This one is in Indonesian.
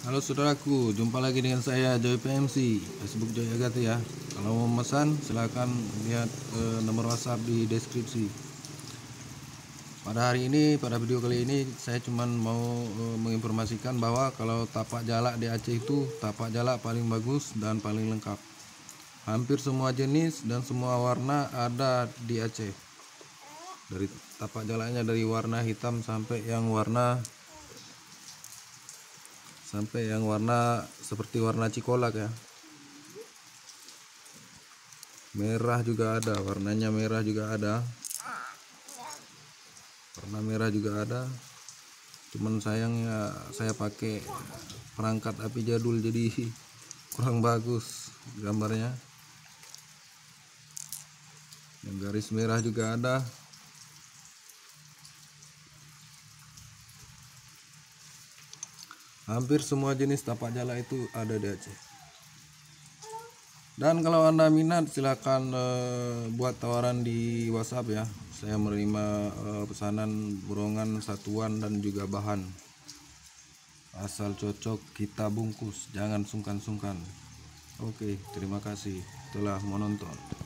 Halo saudaraku, jumpa lagi dengan saya Joy PMC, Facebook Joy Agati ya. Kalau mau memesan silahkan lihat nomor WhatsApp di deskripsi. Pada hari ini, pada video kali ini saya cuman mau menginformasikan bahwa kalau tapak jalak di Aceh itu tapak jalak paling bagus dan paling lengkap. Hampir semua jenis dan semua warna ada di Aceh. Dari tapak jalaknya dari warna hitam sampai yang warna seperti warna cikolak ya. Merah juga ada, warnanya merah juga ada, warna merah juga ada. Cuman sayangnya saya pakai perangkat api jadul jadi kurang bagus gambarnya. Yang garis merah juga ada. Hampir semua jenis tapak jala itu ada di Aceh. Dan kalau anda minat silahkan buat tawaran di WhatsApp ya. Saya menerima pesanan burongan, satuan dan juga bahan. Asal cocok kita bungkus, jangan sungkan-sungkan. Oke, terima kasih telah menonton.